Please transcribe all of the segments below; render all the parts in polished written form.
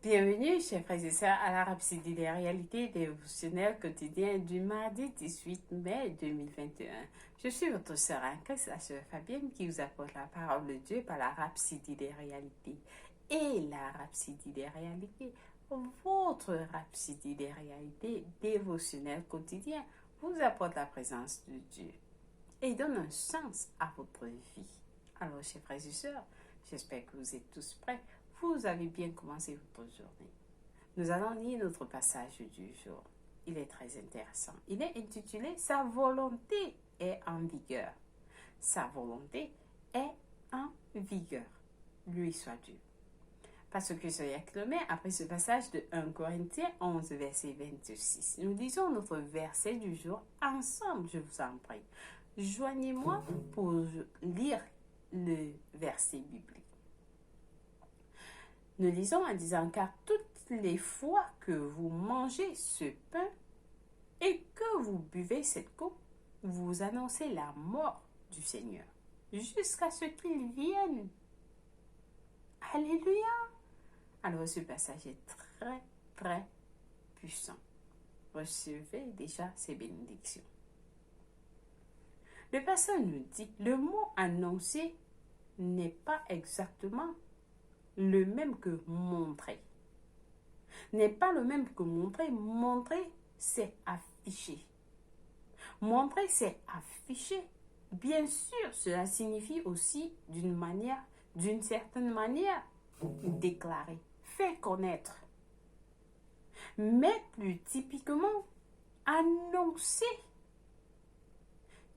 Bienvenue, chers frères et sœurs, à la Rhapsodie des réalités dévotionnelles quotidiennes du mardi 18 mai 2021. Je suis votre sœur en Christ, la sœur Fabienne, qui vous apporte la parole de Dieu par la Rhapsodie des réalités. Et la Rhapsodie des réalités, votre Rhapsodie des réalités dévotionnelles quotidiennes, vous apporte la présence de Dieu et donne un sens à votre vie. Alors, chers frères et sœurs, j'espère que vous êtes tous prêts. Vous avez bien commencé votre journée. Nous allons lire notre passage du jour. Il est très intéressant. Il est intitulé « Sa volonté est en vigueur ». Sa volonté est en vigueur. Lui soit Dieu. Parce que soyez acclamés après ce passage de 1 Corinthiens 11, verset 26. Nous lisons notre verset du jour ensemble, je vous en prie. Joignez-moi pour lire le verset biblique. Nous lisons en disant, car toutes les fois que vous mangez ce pain et que vous buvez cette coupe, vous annoncez la mort du Seigneur jusqu'à ce qu'il vienne. Alléluia! Alors ce passage est très, très puissant. Recevez déjà ces bénédictions. Le pasteur nous dit, le mot annoncer n'est pas exactement le même que montrer. N'est pas le même que montrer. Montrer, c'est afficher. Montrer, c'est afficher. Bien sûr, cela signifie aussi d'une certaine manière, déclarer, faire connaître. Mais plus typiquement, annoncer,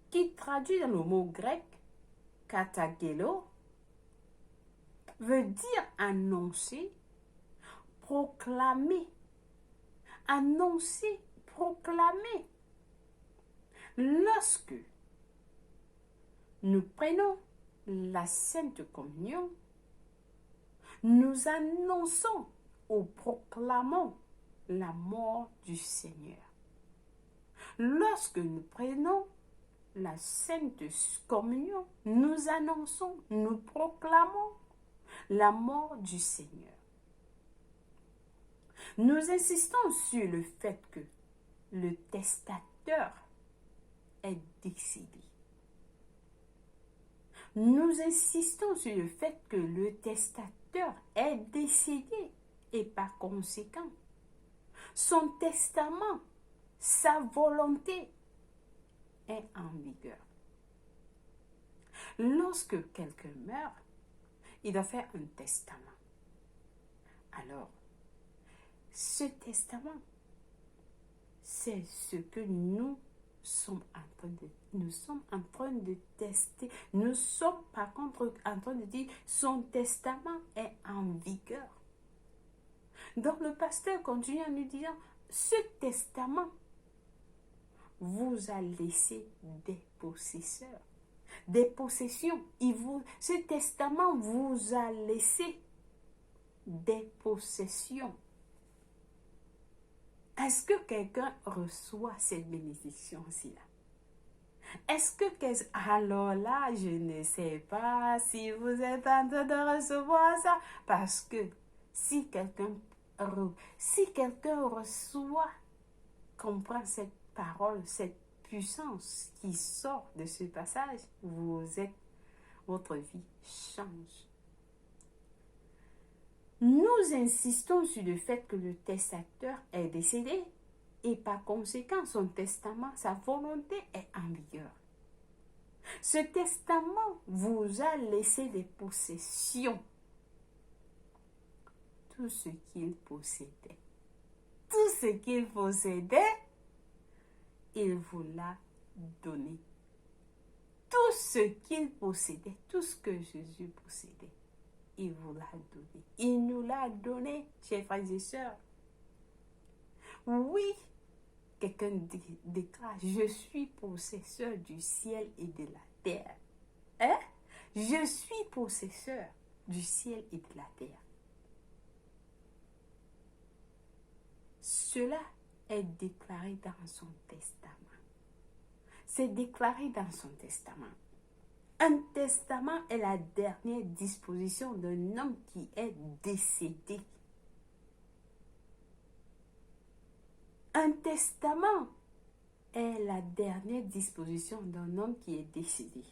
qui traduit dans le mot grec katagelo, veut dire annoncer, proclamer. Annoncer, proclamer. Lorsque nous prenons la Sainte Communion, nous annonçons ou proclamons la mort du Seigneur. Lorsque nous prenons la Sainte Communion, nous annonçons, nous proclamons la mort du Seigneur. Nous insistons sur le fait que le testateur est décédé. Nous insistons sur le fait que le testateur est décédé et par conséquent, son testament, sa volonté est en vigueur. Lorsque quelqu'un meurt, il doit faire un testament. Alors, ce testament, c'est ce que nous sommes en train de tester. Nous sommes par contre en train de dire son testament est en vigueur. Donc le pasteur continue en nous disant, ce testament vous a laissé des possesseurs. Des possessions. Ce testament vous a laissé des possessions. Est-ce que quelqu'un reçoit cette bénédiction-ci là? Alors là, je ne sais pas si vous êtes en train de recevoir ça, parce que si quelqu'un reçoit, comprend cette parole, cette puissance qui sort de ce passage, votre vie change. Nous insistons sur le fait que le testateur est décédé et par conséquent, son testament, sa volonté est en vigueur. Ce testament vous a laissé des possessions. Tout ce qu'il possédait. Tout ce qu'il possédait, il vous l'a donné. Tout ce qu'il possédait, tout ce que Jésus possédait, il vous l'a donné. Il nous l'a donné, chers frères et sœurs. Oui, quelqu'un déclare, je suis possesseur du ciel et de la terre. Hein? Je suis possesseur du ciel et de la terre. Cela est déclaré dans son testament. C'est déclaré dans son testament. Un testament est la dernière disposition d'un homme qui est décédé. Un testament est la dernière disposition d'un homme qui est décédé.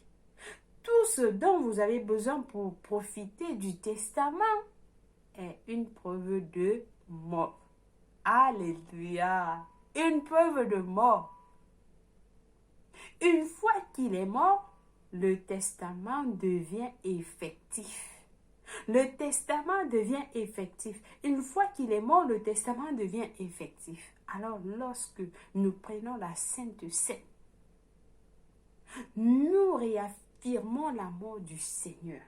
Tout ce dont vous avez besoin pour profiter du testament est une preuve de mort. Alléluia! Une preuve de mort. Une fois qu'il est mort, le testament devient effectif. Le testament devient effectif. Une fois qu'il est mort, le testament devient effectif. Alors, lorsque nous prenons la Sainte Seine, nous réaffirmons la mort du Seigneur.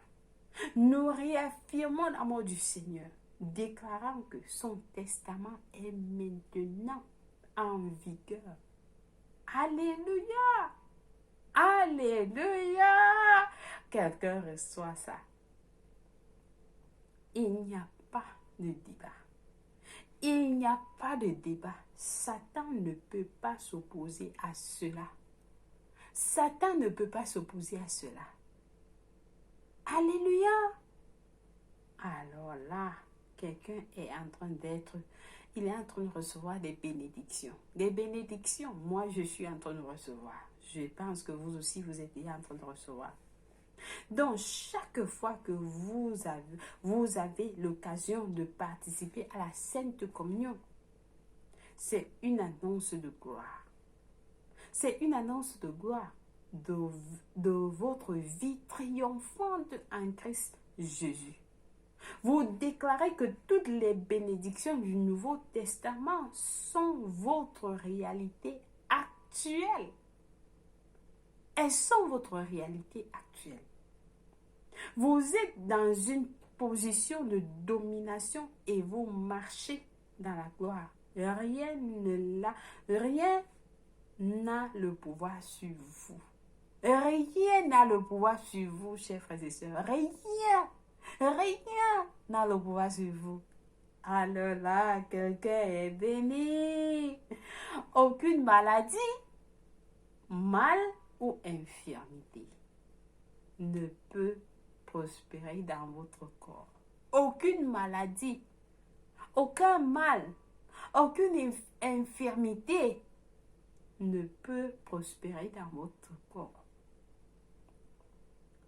Nous réaffirmons la mort du Seigneur, déclarant que son testament est maintenant en vigueur. Alléluia! Alléluia! Quelqu'un reçoit ça. Il n'y a pas de débat. Il n'y a pas de débat. Satan ne peut pas s'opposer à cela. Satan ne peut pas s'opposer à cela. Alléluia! Alors là, quelqu'un est en train il est en train de recevoir des bénédictions. Des bénédictions, moi je suis en train de recevoir. Je pense que vous aussi, vous êtes déjà en train de recevoir. Donc, chaque fois que vous avez l'occasion de participer à la Sainte Communion, c'est une annonce de gloire. C'est une annonce de gloire de votre vie triomphante en Christ Jésus. Vous déclarez que toutes les bénédictions du Nouveau Testament sont votre réalité actuelle. Elles sont votre réalité actuelle. Vous êtes dans une position de domination et vous marchez dans la gloire. Rien n'a le pouvoir sur vous. Rien n'a le pouvoir sur vous, chers frères et sœurs. Rien n'a le pouvoir sur vous. Alors là, quelqu'un est béni. Aucune maladie, mal ou infirmité ne peut prospérer dans votre corps. Aucune maladie, aucun mal, aucune infirmité ne peut prospérer dans votre corps.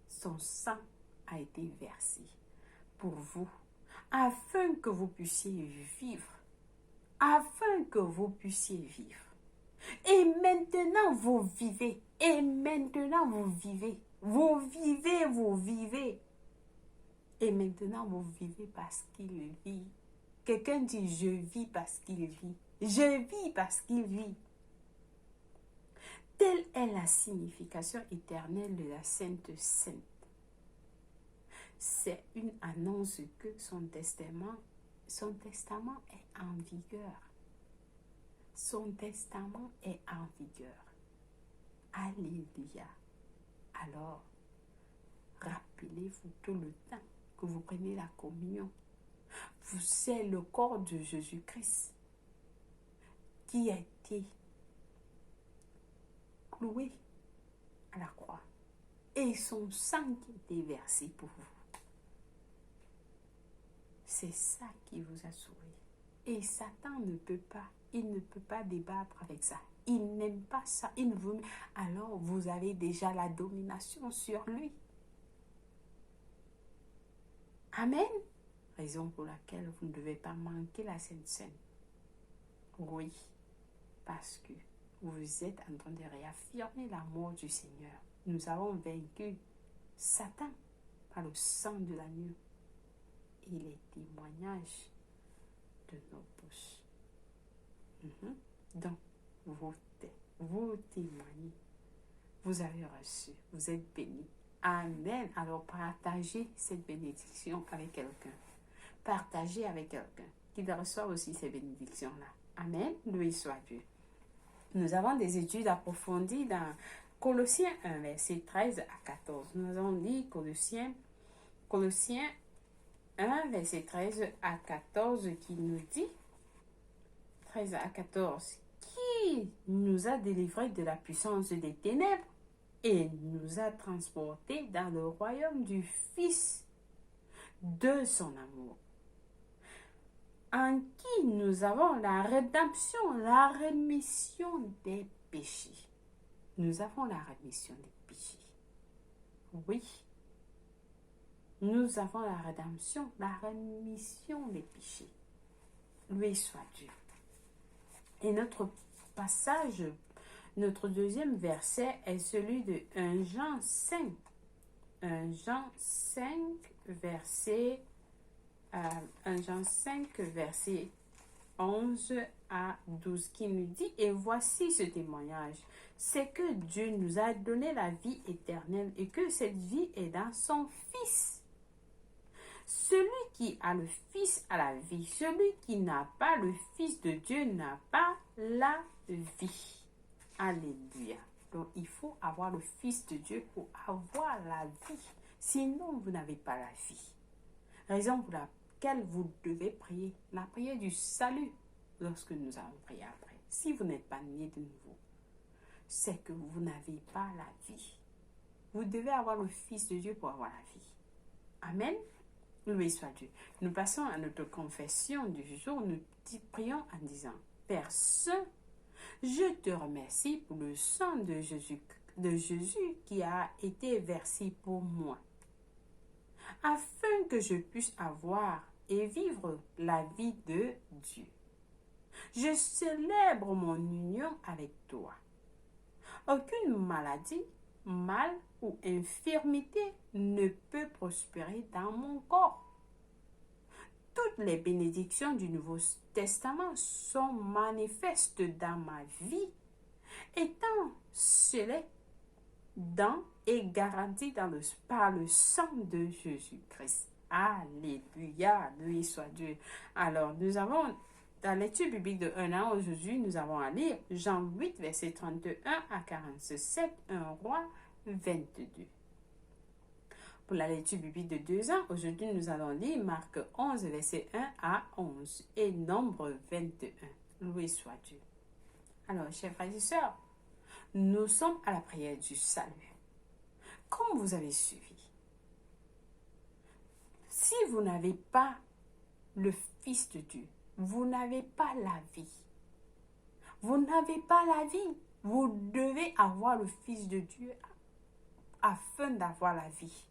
Son sang a été versé pour vous, afin que vous puissiez vivre. Afin que vous puissiez vivre. Et maintenant, vous vivez. Et maintenant, vous vivez. Vous vivez, vous vivez. Et maintenant, vous vivez parce qu'il vit. Quelqu'un dit, je vis parce qu'il vit. Je vis parce qu'il vit. Telle est la signification éternelle de la Sainte Seine. C'est une annonce que son testament est en vigueur. Son testament est en vigueur. Alléluia. Alors, rappelez-vous tout le temps que vous prenez la communion. C'est le corps de Jésus-Christ qui a été cloué à la croix. Et son sang qui a été versé pour vous. C'est ça qui vous a sauvé. Et Satan ne peut pas débattre avec ça. Il n'aime pas ça. Il veut. Alors vous avez déjà la domination sur lui. Amen. Raison pour laquelle vous ne devez pas manquer la Sainte Seine. Oui, parce que vous êtes en train de réaffirmer la mort du Seigneur. Nous avons vaincu Satan par le sang de l'agneau et les témoignages de nos bouches. Donc, vous témoignez. Vous avez reçu. Vous êtes bénis. Amen. Alors, partagez cette bénédiction avec quelqu'un. Partagez avec quelqu'un qui reçoit aussi ces bénédictions-là. Amen. Loué soit Dieu. Nous avons des études approfondies dans Colossiens 1, verset 13 à 14. Nous avons dit Colossiens 1, verset 13 à 14 qui nous dit 13 à 14 qui nous a délivrés de la puissance des ténèbres et nous a transportés dans le royaume du Fils de son amour, en qui nous avons la rédemption, la rémission des péchés. Nous avons la rémission des péchés. Oui, nous avons la rédemption, la rémission des péchés. Loué soit Dieu. Et notre passage, notre deuxième verset est celui de 1 Jean 5. 1 Jean 5, verset 1 Jean 5, verset 11 à 12, qui nous dit, et voici ce témoignage, c'est que Dieu nous a donné la vie éternelle et que cette vie est dans son Fils. Celui qui a le Fils a la vie, celui qui n'a pas le Fils de Dieu n'a pas la vie. Alléluia. Donc il faut avoir le Fils de Dieu pour avoir la vie. Sinon, vous n'avez pas la vie. Raison pour laquelle vous devez prier. La prière du salut lorsque nous allons prier après. Si vous n'êtes pas né de nouveau, c'est que vous n'avez pas la vie. Vous devez avoir le Fils de Dieu pour avoir la vie. Amen. Loué soit Dieu. Nous passons à notre confession du jour. Nous prions en disant, Père Saint, je te remercie pour le sang de Jésus qui a été versé pour moi, afin que je puisse avoir et vivre la vie de Dieu. Je célèbre mon union avec toi. Aucune maladie, mal ou infirmité ne peut prospérer dans mon corps. Toutes les bénédictions du Nouveau Testament sont manifestes dans ma vie, étant scellées dans et garanties par le sang de Jésus-Christ. Alléluia, loué soit Dieu. Alors, nous avons, dans la lecture biblique de 1 an, aujourd'hui, nous avons à lire Jean 8, verset 31 à 47, 1 Roi 22. Pour la lecture biblique de 2 ans, aujourd'hui, nous allons lire Marc 11, verset 1 à 11 et Nombre 21. Loué soit Dieu. Alors, chers frères et sœurs, nous sommes à la prière du salut. Comme vous avez suivi, si vous n'avez pas le Fils de Dieu, vous n'avez pas la vie. Vous n'avez pas la vie. Vous devez avoir le Fils de Dieu afin d'avoir la vie.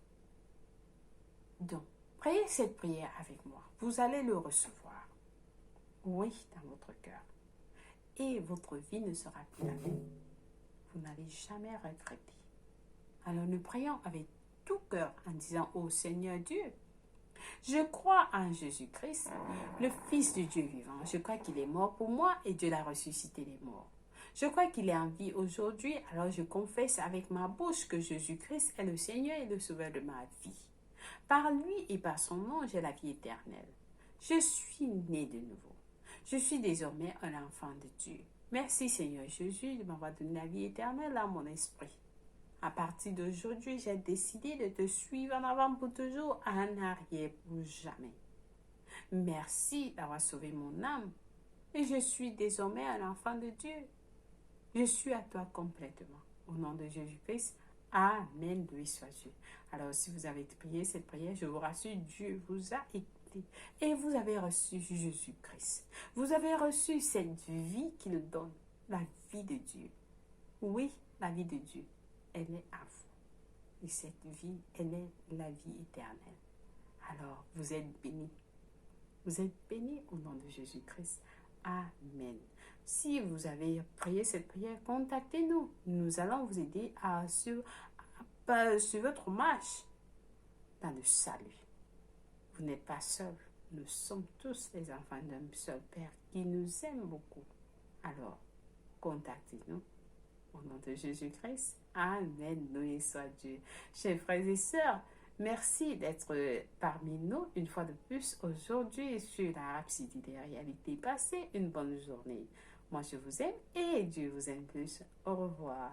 Donc, priez cette prière avec moi. Vous allez le recevoir. Oui, dans votre cœur. Et votre vie ne sera plus la même. Vous n'allez jamais regretter. Alors, nous prions avec tout cœur en disant, ô Seigneur Dieu, je crois en Jésus-Christ, le Fils de Dieu vivant. Je crois qu'il est mort pour moi et Dieu l'a ressuscité les morts. Je crois qu'il est en vie aujourd'hui, alors je confesse avec ma bouche que Jésus-Christ est le Seigneur et le Sauveur de ma vie. Par lui et par son nom, j'ai la vie éternelle. Je suis né de nouveau. Je suis désormais un enfant de Dieu. Merci Seigneur Jésus de m'avoir donné la vie éternelle à mon esprit. À partir d'aujourd'hui, j'ai décidé de te suivre en avant pour toujours, en arrière pour jamais. Merci d'avoir sauvé mon âme. Et je suis désormais un enfant de Dieu. Je suis à toi complètement. Au nom de Jésus-Christ, Amen, loué soit Dieu. Alors, si vous avez prié cette prière, je vous rassure, Dieu vous a écouté. Et vous avez reçu Jésus-Christ. Vous avez reçu cette vie qu'il donne, la vie de Dieu. Oui, la vie de Dieu, elle est à vous. Et cette vie, elle est la vie éternelle. Alors, vous êtes bénis. Vous êtes bénis au nom de Jésus-Christ. Amen. Si vous avez prié cette prière, contactez-nous. Nous allons vous aider sur votre marche dans le salut. Vous n'êtes pas seul. Nous sommes tous les enfants d'un seul Père qui nous aime beaucoup. Alors, contactez-nous. Au nom de Jésus-Christ. Amen. Loué soit Dieu. Chers frères et sœurs, merci d'être parmi nous une fois de plus aujourd'hui sur la Rhapsodie des réalités. Passez une bonne journée. Moi, je vous aime et Dieu vous aime plus. Au revoir.